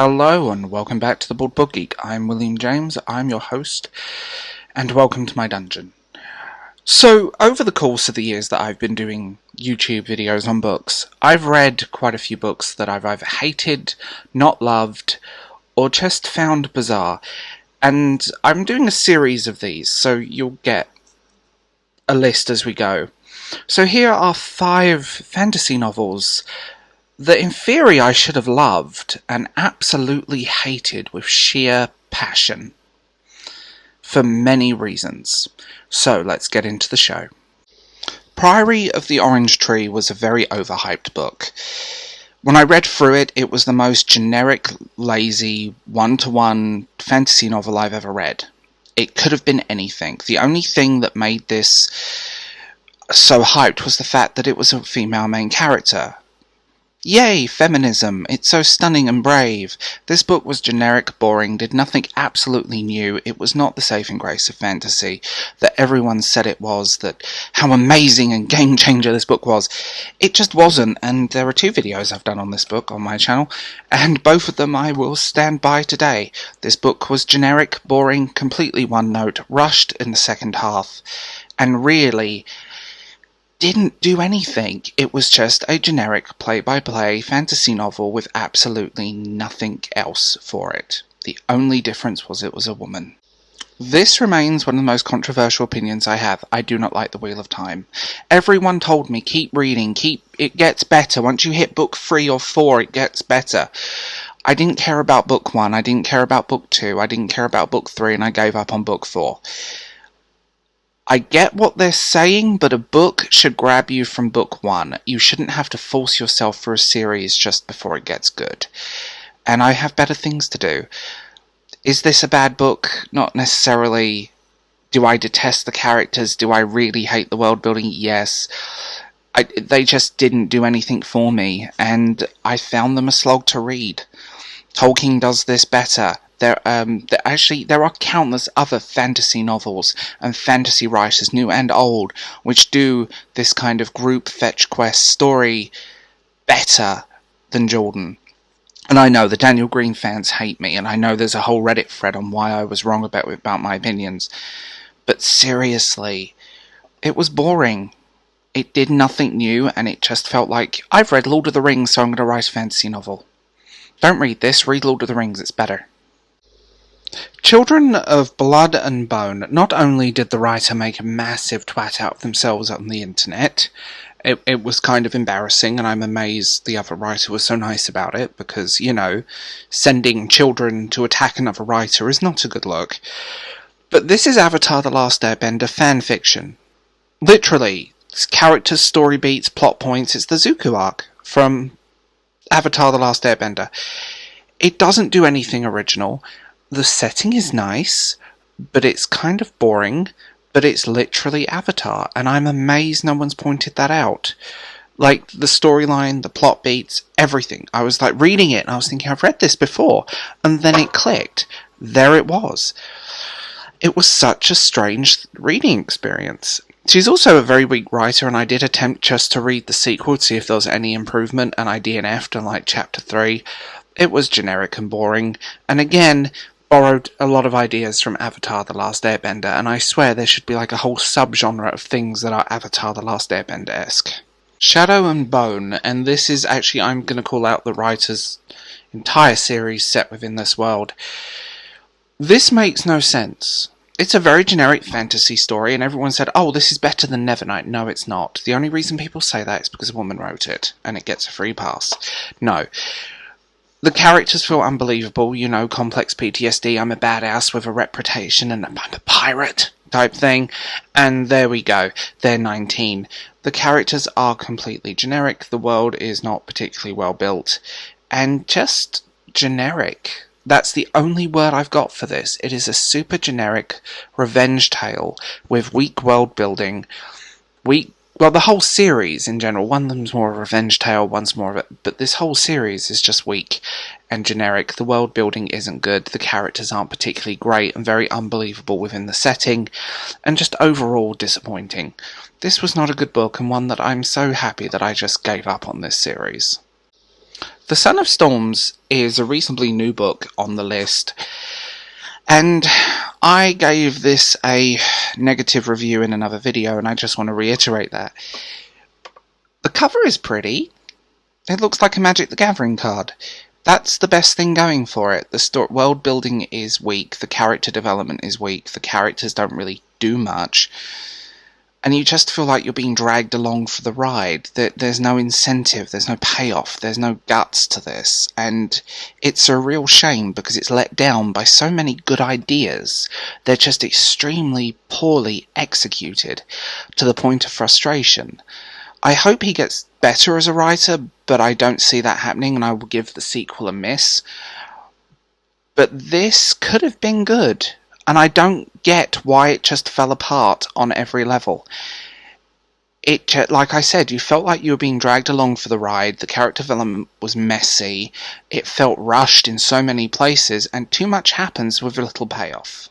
Hello and welcome back to the Board Book Geek. I'm William James, I'm your host, and welcome to my dungeon. So, over the course of the years that I've been doing YouTube videos on books, I've read quite a few books that I've either hated, not loved, or just found bizarre. And I'm doing a series of these, so you'll get a list as we go. So here are 5 fantasy novels that in theory I should have loved and absolutely hated with sheer passion. For many reasons. So let's get into the show. Priory of the Orange Tree was a very overhyped book. When I read through it, it was the most generic, lazy, one-to-one fantasy novel I've ever read. It could have been anything. The only thing that made this so hyped was the fact that it was a female main character. Yay, feminism! It's so stunning and brave. This book was generic, boring, did nothing absolutely new. It was not the saving grace of fantasy that everyone said it was, that how amazing and game changer this book was. It just wasn't, and there are 2 videos I've done on this book on my channel, and both of them I will stand by today. This book was generic, boring, completely one note, rushed in the second half, and really didn't do anything. It was just a generic play-by-play fantasy novel with absolutely nothing else for it. The only difference was it was a woman. This remains one of the most controversial opinions I have. I do not like The Wheel of Time. Everyone told me, keep reading, it gets better. Once you hit book 3 or 4, it gets better. I didn't care about book 1, I didn't care about book 2, I didn't care about book 3, and I gave up on book 4. I get what they're saying, but a book should grab you from book 1. You shouldn't have to force yourself through a series just before it gets good. And I have better things to do. Is this a bad book? Not necessarily. Do I detest the characters? Do I really hate the world building? Yes. They just didn't do anything for me, and I found them a slog to read. Tolkien does this better. There are countless other fantasy novels and fantasy writers, new and old, which do this kind of group fetch quest story better than Jordan. And I know the Daniel Green fans hate me, and I know there's a whole Reddit thread on why I was wrong about my opinions. But seriously, it was boring. It did nothing new, and it just felt like, I've read Lord of the Rings, so I'm going to write a fantasy novel. Don't read this, read Lord of the Rings, it's better. Children of Blood and Bone. Not only did the writer make a massive twat out of themselves on the internet, it was kind of embarrassing, and I'm amazed the other writer was so nice about it, because, you know, sending children to attack another writer is not a good look. But this is Avatar: The Last Airbender fanfiction. Literally, it's characters, story beats, plot points. It's the Zuko arc from Avatar: The Last Airbender. It doesn't do anything original. The setting is nice, but it's kind of boring, but it's literally Avatar, and I'm amazed no one's pointed that out. Like, the storyline, the plot beats, everything. I was like reading it, and I was thinking, I've read this before, and then it clicked. There it was. It was such a strange reading experience. She's also a very weak writer, and I did attempt just to read the sequel to see if there was any improvement, and I DNF'd on like chapter 3. It was generic and boring, and again, borrowed a lot of ideas from Avatar: The Last Airbender, and I swear there should be like a whole subgenre of things that are Avatar: The Last Airbender-esque. Shadow and Bone, and this is actually, I'm going to call out the writer's entire series set within this world. This makes no sense. It's a very generic fantasy story, and everyone said, oh, this is better than Nevernight. No, it's not. The only reason people say that is because a woman wrote it, and it gets a free pass. No. The characters feel unbelievable, you know, complex PTSD, I'm a badass with a reputation, and I'm a pirate type thing, and there we go, they're 19. The characters are completely generic, the world is not particularly well built, and just generic. That's the only word I've got for this. It is a super generic revenge tale with weak world building, well, the whole series in general. One of them's more of a revenge tale, one's more of a... But this whole series is just weak and generic. The world building isn't good, the characters aren't particularly great and very unbelievable within the setting, and just overall disappointing. This was not a good book, and one that I'm so happy that I just gave up on this series. The Son of Storms is a reasonably new book on the list, and I gave this a negative review in another video, and I just want to reiterate that. The cover is pretty. It looks like a Magic the Gathering card. That's the best thing going for it. The world building is weak, the character development is weak, the characters don't really do much, and you just feel like you're being dragged along for the ride. There's no incentive, there's no payoff, there's no guts to this, and it's a real shame because it's let down by so many good ideas. They're just extremely poorly executed to the point of frustration. I hope he gets better as a writer, but I don't see that happening, and I will give the sequel a miss. But this could have been good, and I don't get why it just fell apart on every level. Like I said, you felt like you were being dragged along for the ride, the character development was messy, it felt rushed in so many places, and too much happens with little payoff.